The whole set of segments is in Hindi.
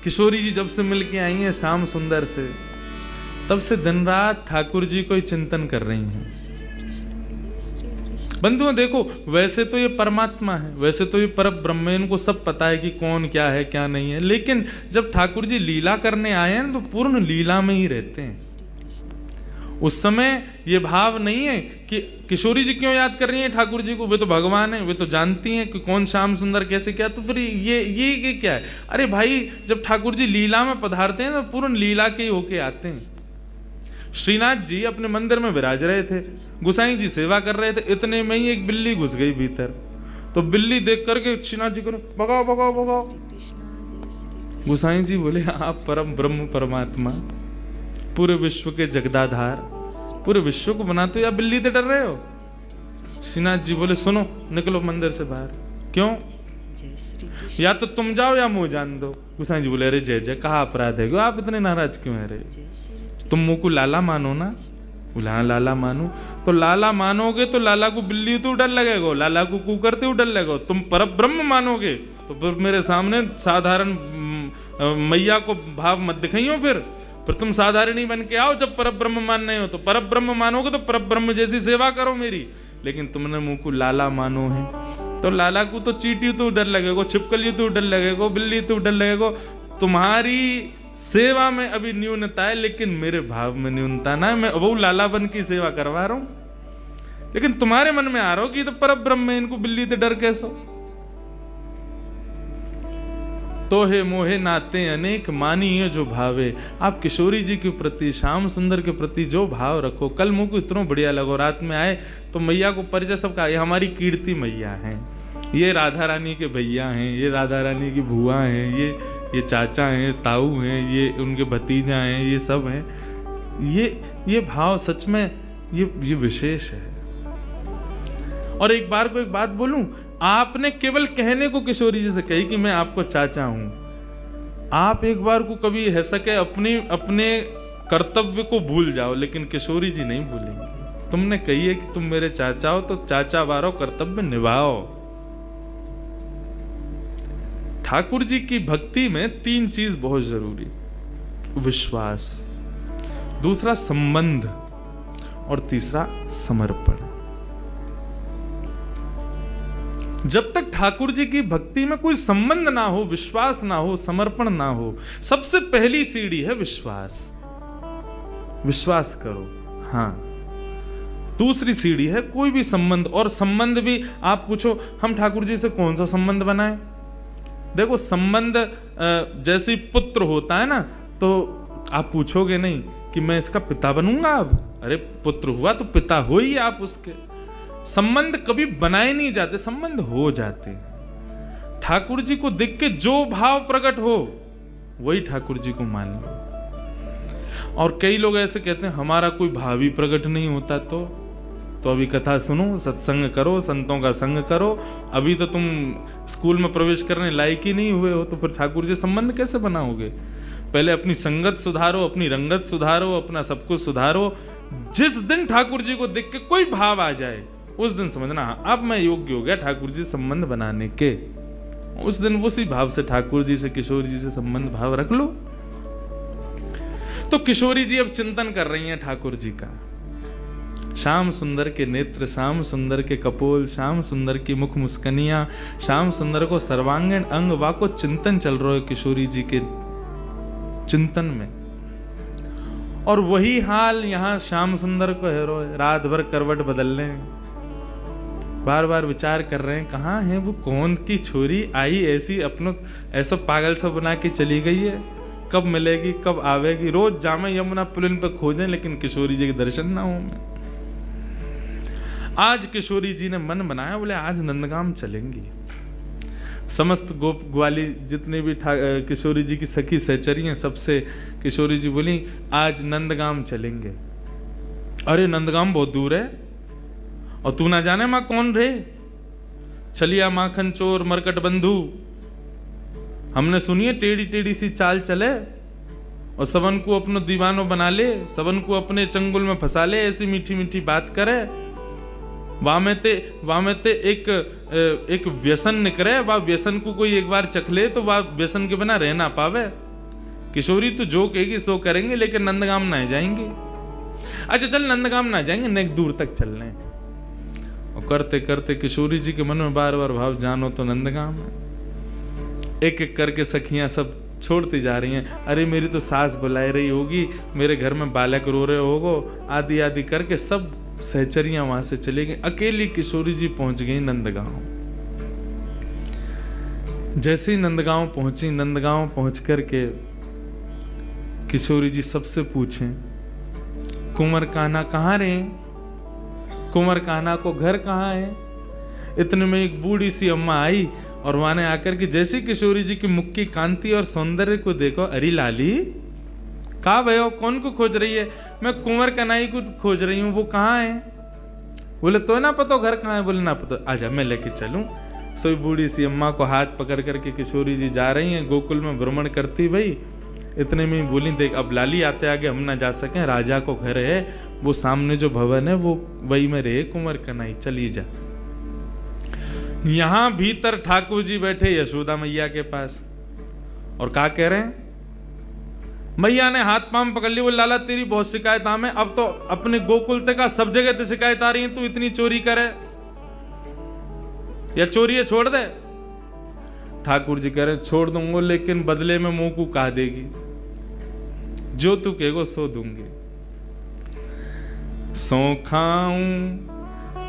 किशोरी जी जब से मिलके आई हैं श्याम सुंदर से, तब से दिन रात ठाकुर जी को ही चिंतन कर रही हैं। बंधुओं देखो, वैसे तो ये परमात्मा है, वैसे तो ये पर ब्रह्म है, इनको सब पता है कि कौन क्या है क्या नहीं है, लेकिन जब ठाकुर जी लीला करने आए हैं तो पूर्ण लीला में ही रहते हैं। उस समय ये भाव नहीं है कि किशोरी जी क्यों याद कर रही हैं ठाकुर जी को, वे तो भगवान है, वे तो जानती हैं कि कौन श्याम सुंदर कैसे क्या, तो फिर ये क्या है। अरे भाई, जब ठाकुर जी लीला में पधारते हैं तो पूर्ण लीला के ही होके आते हैं। श्रीनाथ जी अपने मंदिर में विराज रहे थे, गुसाई जी सेवा कर रहे थे, इतने में ही एक बिल्ली घुस गई भीतर। तो बिल्ली देख करके श्रीनाथ जी को भगाओ भगाओ भगाओ। गुसाई जी बोले, आप परम ब्रह्म परमात्मा, पूरे विश्व के जगदाधार, पूरे विश्व को बनाते हो, या बिल्ली से डर रहे हो? श्रीनाथ जी बोले, सुनो, निकलो मंदिर से बाहर। क्यों? या तो तुम जाओ या मुंह जान दो। गुसाई जी बोले, अरे जय जय, कहा अपराध है, आप इतने नाराज क्यों है रे? तुम मुंह को लाला मानो ना। बोला, हाँ लाला मानो। तो लाला मानोगे तो लाला को बिल्ली तो डर लगेगा, लाला को कू करते हुए डर लगेगा। तुम पर ब्रह्म मानोगे तो फिर मेरे सामने साधारण मैया को भाव मत दिखाइयो। फिर तुम साधारण ही बन के आओ। जब पर ब्रह्म मानने हो तो पर ब्रह्म मानोगे तो पर ब्रह्म जैसी सेवा करो मेरी। लेकिन तुमने मुंह को लाला मानो है, तो लाला को तो चींटी तो डर लगेगा, छिपकली तो डर लगेगा, बिल्ली तो डर लगेगा। तुम्हारी सेवा में अभी न्यूनता है, लेकिन मेरे भाव में न्यूनता ना है। मैं वो लाला बन की सेवा करवा रहा हूं, लेकिन तुम्हारे मन में आ रहा हो कि तो पर ब्रह्म है, इनको बिल्ली से डर कैसा? तो हे मोहे नाते अनेक मानिए जो भावे। आप किशोरी जी के प्रति, श्याम सुंदर के प्रति जो भाव रखो। कल मुझको इतना बढ़िया लगो, रात में आए तो मैया को परिचय सबका, ये हमारी कीर्ति मैया हैं, ये राधा रानी के भैया हैं, ये राधा रानी की बुआ हैं, ये चाचा हैं, ताऊ हैं, ये उनके भतीजा हैं, ये सब हैं। ये भाव सच में ये विशेष है। और एक बार को एक बात बोलूं, आपने केवल कहने को किशोरी जी से कही कि मैं आपको चाचा हूं। आप एक बार को कभी है सके अपने कर्तव्य को भूल जाओ, लेकिन किशोरी जी नहीं भूलेंगे। तुमने कही है कि तुम मेरे चाचा हो, तो चाचा वारो कर्तव्य निभाओ। ठाकुर जी की भक्ति में तीन चीज बहुत जरूरी, विश्वास, दूसरा संबंध, और तीसरा समर्पण। जब तक ठाकुर जी की भक्ति में कोई संबंध ना हो, विश्वास ना हो, समर्पण ना हो, सबसे पहली सीढ़ी है विश्वास। विश्वास करो, हाँ। दूसरी सीढ़ी है कोई भी संबंध, और संबंध भी आप पूछो हम ठाकुर जी से कौन सा संबंध बनाए। देखो, संबंध जैसे पुत्र होता है ना, तो आप पूछोगे नहीं कि मैं इसका पिता बनूंगा अब। अरे पुत्र हुआ तो पिता हो ही आप उसके। संबंध कभी बनाए नहीं जाते, संबंध हो जाते। ठाकुर जी को देख के जो भाव प्रकट हो वही ठाकुर जी को मान लो। और कई लोग ऐसे कहते हैं हमारा कोई भाव ही प्रकट नहीं होता, तो अभी कथा सुनो, सत्संग करो, संतों का संग करो। अभी तो तुम स्कूल में प्रवेश करने लायक ही नहीं हुए हो, तो फिर ठाकुर जी संबंध कैसे बनाओगे? पहले अपनी संगत सुधारो, अपनी रंगत सुधारो, अपना सब कुछ सुधारो। जिस दिन ठाकुर जी को देख के कोई भाव आ जाए, उस दिन समझना अब मैं योग्य हो गया ठाकुर जी संबंध बनाने के। उस दिन उसी भाव से ठाकुर जी से, किशोरी जी से संबंध भाव रख लो। तो किशोरी जी अब चिंतन कर रही हैं ठाकुर जी का। श्याम सुंदर के नेत्र, श्याम सुंदर के कपोल, श्याम सुंदर की मुख मुस्कनियां, श्याम सुंदर को सर्वांगीण अंग वाको चिंतन चल रहा है किशोरी जी के चिंतन में। और वही हाल यहाँ श्याम सुंदर को है रो, रात भर करवट बदल रहे हैं, बार बार विचार कर रहे हैं कहाँ है वो, कौन की छोरी आई ऐसी अपनों ऐसा पागल सा बना के चली गई है, कब मिलेगी, कब आवेगी। रोज जामे यमुना पुलिन पर खोजें, लेकिन किशोरी जी के दर्शन ना हो। मैं आज किशोरी जी ने मन बनाया, बोले आज नंदगाम चलेंगी। समस्त गोप ग्वाली जितने भी किशोरी जी की सखी सहचरी हैं, सबसे किशोरी जी बोली आज नंदगाम चलेंगे। अरे नंदगाम बहुत दूर है, और तू ना जाने माँ कौन रे, छलिया माखन चोर मरकट बंधु। हमने सुनिए टेढ़ी टेढ़ी सी चाल चले और सबन को अपनो दीवानो बना ले, सबन को अपने चंगुल में फंसा ले, ऐसी मीठी मीठी बात करे। वामेते एक व्यसन निकले, वह व्यसन को कोई एक बार चख ले तो वह व्यसन के बिना रह ना पावे। किशोरी तू जो कहेगी सो करेंगे, लेकिन नंदगाम ना जाएंगे। अच्छा चल नंदगाम ना जाएंगे, नेक दूर तक चल रहे हैं। और करते करते किशोरी जी के मन में बार बार भाव, जानो तो नंदगाम है। एक एक करके सखियां सब छोड़ती जा रही हैं। अरे मेरी तो सास बुलाई रही होगी, मेरे घर में बालक रो रहे होगो, आदि आदि करके सब सहचरियां वहां से चली गई। अकेली किशोरी जी पहुंच गई नंदगांव। जैसे ही नंदगांव पहुंची, नंदगांव पहुंच करके किशोरी जी सबसे पूछें, कुंवर कान्हा कहाँ रहे? कुंवर कान्हा को घर कहाँ है? इतने में एक बूढ़ी सी अम्मा आई और वहां ने आकर के जैसे किशोरी जी की मुख की कांति और सौंदर्य को देखो, अरे लाली कहाँ भयो, कौन को खोज रही है? मैं कुंवर कन्हई को खोज रही हूँ, वो कहाँ है? बोले तो ना पता घर कहाँ है? बोले ना पता, आजा मैं लेके चलूं। सोई बूढ़ी सी अम्मा को हाथ पकड़ करके किशोरी जी जा रही हैं, गोकुल में भ्रमण करती भाई। इतने में बोली, देख अब लाली आते आगे हम ना जा सकें, राजा को घर है, वो सामने जो भवन है वो वही में रहे कुंवर कन्हई, चली जा। यहां भीतर ठाकुर जी बैठे यशोदा मैया के पास और क्या कह रहे हैं? मैया ने हाथ पांव पकड़ ली, वो लाला तेरी बहुत शिकायत हमें, अब तो अपने गोकुल तक का सब जगह तो शिकायत आ रही है, तू इतनी चोरी करे या चोरी छोड़ दे। ठाकुर जी कह रहे छोड़ दूंगा, लेकिन बदले में मुंह को कहा देगी, जो तू कहेगो सो दूंगी। सो खाऊं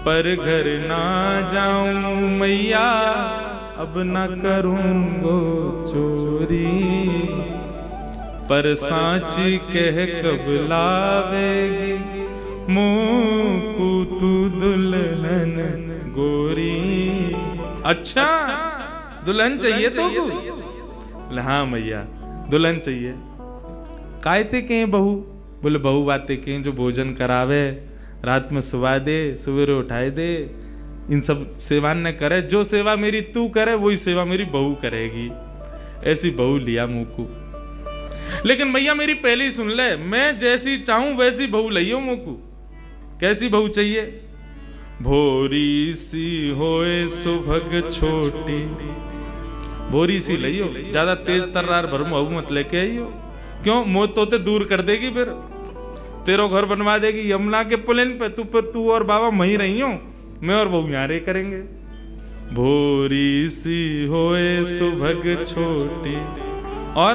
पर घर ना जाऊं मैया, अब ना करूंगो चोरी, पर सांची कह कब लावेगी मुंह को तू दुल्हन गोरी। अच्छा दुल्हन चाहिए तो? बोले हाँ मैया दुल्हन चाहिए। कायते के बहू? बोले बहू बातें के जो भोजन करावे, रात में सुवा दे, सवेरे उठाए दे, इन सब सेवा न करे। जो सेवा मेरी तू करे वही सेवा मेरी बहू करेगी। ऐसी बहू लिया मुंह को। लेकिन मैया मेरी पहले ही सुन ले, मैं जैसी चाहूं वैसी बहू लियो मुंह को। कैसी बहू चाहिए? भोरी सी होए सुभग छोटी, भोरी सी लियो, ज्यादा तेज तर्रार भरमू मत लेके आइयो। क्यों? मोह तोते दूर कर देगी, फिर तेरो घर बनवा देगी यमुना के पुलिन पे। तू और बाबा वहीं रही हो, मैं और बहू यहाँ रे करेंगे। भोरी सी होए सुभग छोटी और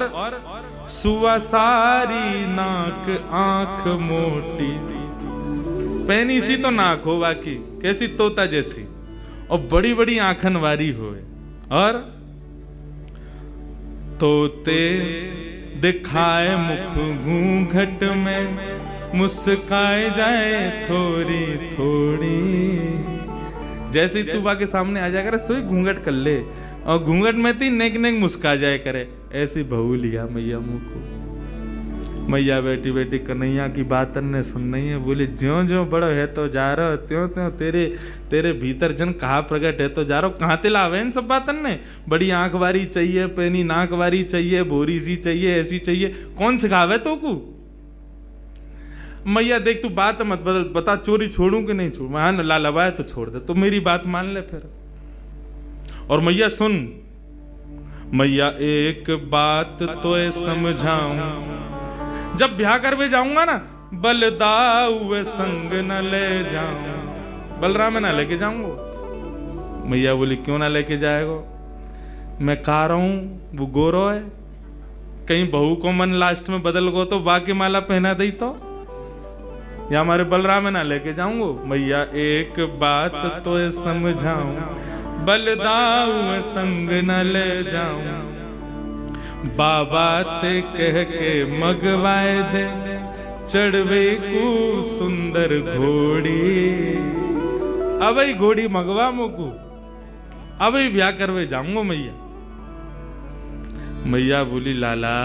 सुवा सारी नाक आंख मोटी। पैनी सी तो नाक हो बाकी, कैसी तोता जैसी, और बड़ी बड़ी आंखन वारी होए, और तोते दिखाए मुख घूंघट में, मुस्काए जाए थोड़ी थोड़ी। जैसे ही तू के सामने आ जाए करे, सोई घूंघट कर ले, और घूंघट में ती नेक नेक मुस्का जाए करे। ऐसी बहू लिया मैया मुंह को। मैया बेटी बेटी कन्हैया की बात ने सुन रही है। बोले ज्यों ज्यों बड़ा है तो जा रहा, त्यों त्यों तेरे भीतर जन कहा प्रकट है तो जा रहा। कहाँ ते लावे इन सब बातन ने? बड़ी आंख वारी चाहिए, पैनी नाक वारी चाहिए, बोरी सी चाहिए, ऐसी चाहिए, कौन सिखावे तो को? मैया देख तू बात मत बदल, बता चोरी छोड़ू कि नहीं छोड़ू? हाँ ला लवाए तो छोड़ दे, तो मेरी बात मान ले फिर। और मैया सुन, मैया एक बात तो समझाऊं, जब ब्याह करवे जाऊंगा ना, बलदाऊ संग न ले जाऊं, बलराम ना लेके जाऊंगा। मैया बोली क्यों ना लेके जाएगा? मैं कह रहा हूं वो गोरो है, कहीं बहू को मन लास्ट में बदल गो तो बाकी माला पहना दई तो, या हमारे बलराम ना लेके जाऊंगा। मैया एक बात तो समझाऊं, बलदाऊ संग न ले जाऊं, बाबा ते कह के मगवाए दे, चढ़वे को सुंदर घोड़ी। अब घोड़ी मगवा मुकू, अब ब्याह करवे जाऊंगा मैया। मैया बोली लाला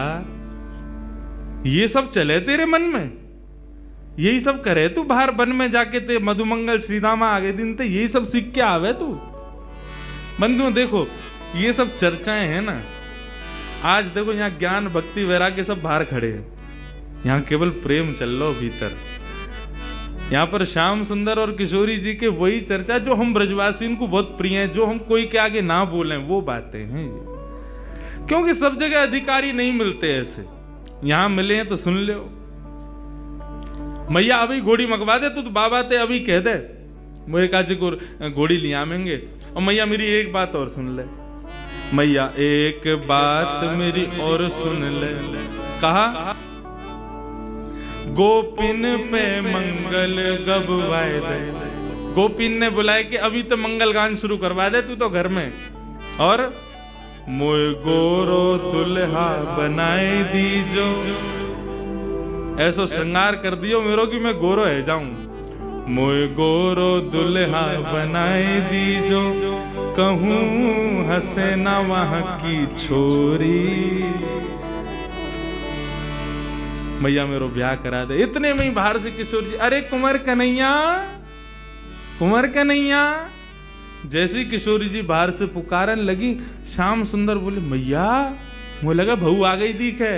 ये सब चले तेरे मन में, यही सब करे तू बाहर वन में जाके, ते मधुमंगल श्रीधामा आगे दिन ते यही सब सीख के आवे तू। बंधुओं देखो ये सब चर्चाएं हैं ना, आज देखो यहाँ ज्ञान भक्ति वैराग्य सब बाहर खड़े हैं, यहाँ केवल प्रेम चल लो भीतर। यहाँ पर श्याम सुंदर और किशोरी जी के वही चर्चा जो हम ब्रजवासी को बहुत प्रिय है, जो हम कोई के आगे ना बोलें वो बातें हैं। क्योंकि सब जगह अधिकारी नहीं मिलते ऐसे, यहां मिले हैं तो सुन लो। मैया अभी घोड़ी मंगवा दे, तू तो बाबा ते अभी कह दे मेरे काजी को घोड़ी ले आवेंगे। और मैया मेरी एक बात और सुन ले, मैया एक बात मेरी और सुन ले। कहा गोपिन पे मंगल गबवाए दे। गोपिन ने बुलाया कि अभी तो मंगल गान शुरू करवा दे तू तो घर में। और मोय गोरो दुल्हा बनाए दीजो, ऐसो श्रृंगार कर दियो मेरो कि मैं गोरो है जाऊं। मोय गोरो दुल्हा बनाए दीजो, कहूं हंसे ना वहां की छोरी। मैया मेरो ब्याह करा दे। इतने में ही बाहर से किशोर जी, अरे कुंवर कन्हैया, कुंवर कन्हैया। जैसे किशोरी जी बाहर से पुकारन लगी, श्याम सुंदर बोले मैया, मुझे लगा बहू आ गई दिखे,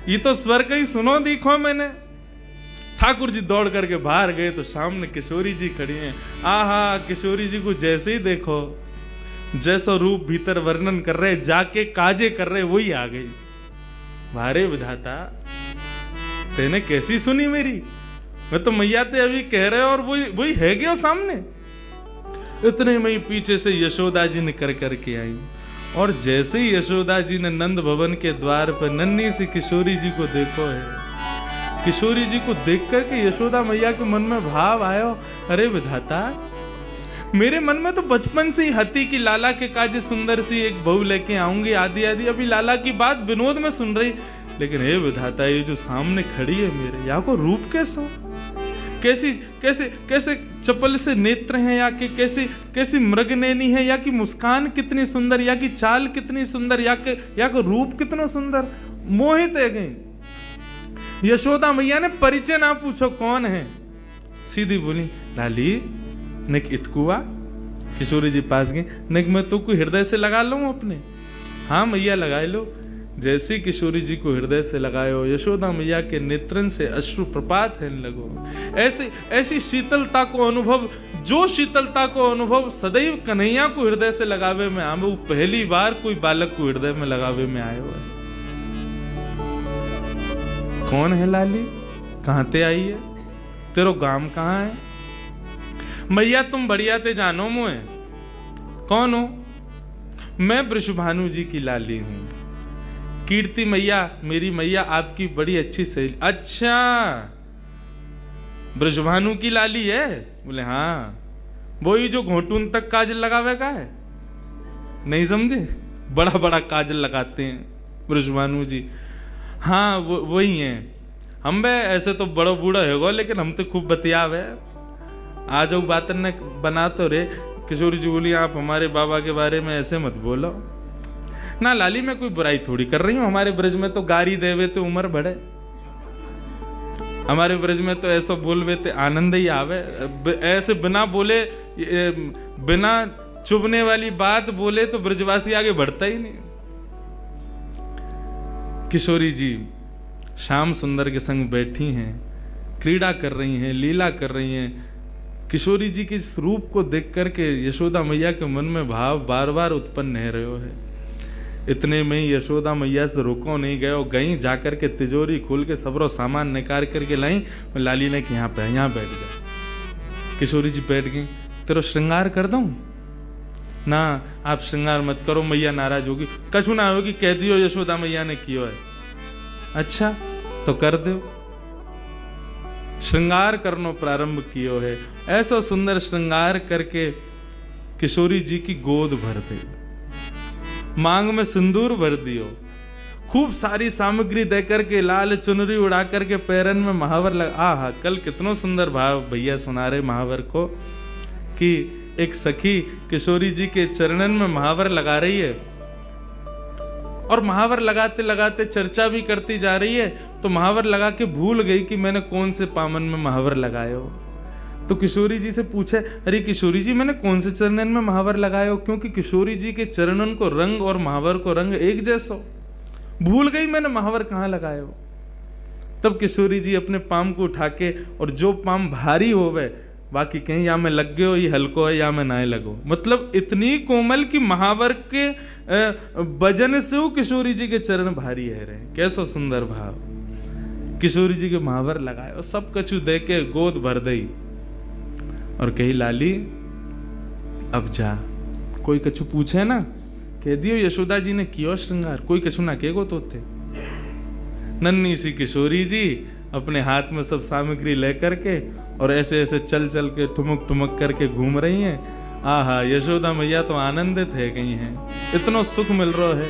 ये तो स्वर का ही सुनो दिखो मैंने। ठाकुर जी दौड़ करके बाहर गए तो सामने किशोरी जी खड़ी हैं। आहा, किशोरी जी को जैसे ही देखो, जैसा रूप भीतर वर्णन कर रहे, जाके काजे कर रहे, वही आ गई। वारे विधाता, तेने कैसी सुनी मेरी? मैं तो मैया ते अभी कह रहे और वही है गया सामने। इतने में ही पीछे से यशोदा जी निकल करके आई। और जैसे ही यशोदा जी ने नंद भवन के द्वार पर नन्ही सी किशोरी जी को देखो है, किशोरी जी को देख करके यशोदा मैया के मन में भाव आयो, अरे विधाता, मेरे मन में तो बचपन से ही हती कि लाला के काजे सुंदर सी एक बहू लेके आऊंगी, आदि आदि। अभी लाला की बात विनोद में सुन रही, लेकिन हे विधाता, ये जो सामने खड़ी है मेरे, या को रूप कैसा, कैसी कैसे कैसे चपल से नेत्र हैं, या कि कैसी मृगनैनी है, या कि मुस्कान कितनी सुंदर, या कि चाल कितनी सुंदर, या कि रूप कितना सुंदर। मोहित है गई। यशोदा मैया ने परिचय ना पूछो कौन है, सीधी बोली लाली निक इतकुआ। किशोरी जी पास गई, निक मैं तो कोई हृदय से लगा लूं अपने। हाँ मैया लगा लो। जैसे किशोरी जी को हृदय से लगायो, यशोदा मैया के नेत्रन से अश्रु प्रपात है लगो। ऐसी शीतलता को अनुभव, जो शीतलता को अनुभव सदैव कन्हैया को हृदय से लगावे में आवे, वो पहली बार कोई बालक को हृदय में लगावे में आयो है। कौन है लाली, कहां ते आई है, तेरो गांव कहां है? मैया तुम बढ़िया ते जानो मुझे। कौन हो? मैं वृषभानु जी की लाली हूं। कीर्ति मैया, मेरी मैया आपकी बड़ी अच्छी सहेली। अच्छा, वृषभानु की लाली है? बोले हाँ, वही जो घोटून तक काजल लगावे का है। नहीं समझे? बड़ा बड़ा काजल लगाते हैं वृषभानु जी। हाँ वही है। हम बे ऐसे तो बड़ो बूढ़ा होगा, लेकिन हम तो खूब बतियावे। आ जाओ बात न बना तो रे। किशोरी जी बोली आप हमारे बाबा के बारे में ऐसे मत बोलो ना लाली, मैं कोई बुराई थोड़ी कर रही हूँ। हमारे ब्रज में तो गारी देवे तो उम्र बढ़े, हमारे ब्रज में तो ऐसा बोलवे ते आनंद ही आवे। ऐसे बिना बोले, बिना चुभने वाली बात बोले तो ब्रजवासी आगे बढ़ता ही नहीं। किशोरी जी श्याम सुंदर के संग बैठी हैं, क्रीड़ा कर रही हैं, लीला कर रही हैं। किशोरी जी के इस रूप को देख करके यशोदा मैया के मन में भाव बार बार उत्पन्न हो रहे है। इतने में ही यशोदा मैया से रुको नहीं गए, गई जाकर के तिजोरी खोल के सबरो सामान निकाल करके लाई। लाली ने कि यहाँ पे यहाँ बैठ जा। किशोरी जी बैठ गई। तेरो श्रृंगार कर दूं? ना आप श्रृंगार मत करो, मैया नाराज होगी। कछु ना होगी, कह दियो यशोदा मैया ने कियो है। अच्छा तो कर दो। श्रृंगार करनो प्रारंभ कियो है। ऐसा सुंदर श्रृंगार करके किशोरी जी की गोद भर दे, मांग में सिंदूर भर दियो, खूब सारी सामग्री दे करके, लाल चुनरी उड़ा करके पैरन में महावर लगा। आहा, कल कितनो सुंदर भाव भैया सुना रहे महावर को, कि एक सखी किशोरी जी के चरणन में महावर लगा रही है, और महावर लगाते लगाते चर्चा भी करती जा रही है। तो महावर लगा के भूल गई कि मैंने कौन से पामन में महावर लगाया हो। तो किशोरी जी से पूछे, अरे किशोरी जी मैंने कौन से चरणन में महावर लगाया हो? क्योंकि किशोरी जी के चरणन को रंग और महावर को रंग एक जैसा, भूल गई मैंने महावर कहाँ लगाया हो। तब किशोरी जी अपने पाम को उठा के, और जो पाम भारी होवे बाकी कहीं या में लग गयो ये हल्को है या में ना लगो। मतलब इतनी कोमल कि महावर के वजन से वो किशोरी जी के चरण भारी है रहे। कैसो सुंदर भाव। किशोरी जी के महावर लगाए और सब कछु दे के गोद भर दई और कही लाली अब जा। कोई कछु पूछे ना कह दियो यशोदा जी ने कियो श्रृंगार, कोई कछु ना कहेगो तो थे। नन्ही सी किशोरी जी अपने हाथ में सब सामग्री लेकर के और ऐसे ऐसे चल चल के ठुमक ठुमक करके घूम रही हैं। आहा, यशोदा मैया तो आनंदित है गई हैं, इतना सुख मिल रहा है।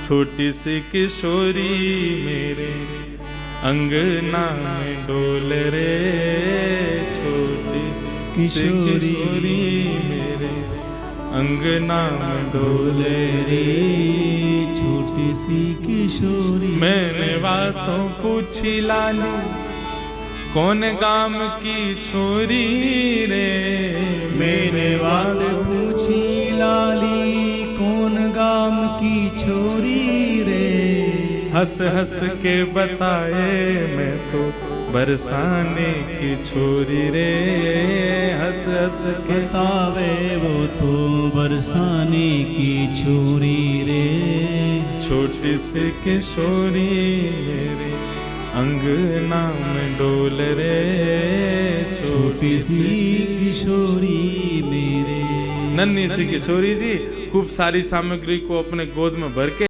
छोटी सी किशोरी मेरे अंगना में डोल रे, छोटी सी किशोरी मेरे अंगना में डोल रे, छोटी सी किशोरी। मैंने वासों पूछी लाली कौन गाम की छोरी रे, मैंने बात पूछी लाली कौन गाम की छोरी रे। हंस हंस के बताए मैं तो बरसाने की छोरी रे, हंस हंस के बतावे वो तो बरसाने की छोरी रे। छोटी सी किशोरी मेरे अंगना में डोल रे, छोटी सी किशोरी मेरे। नन्ही सी किशोरी जी खूब सारी सामग्री को अपने गोद में भर के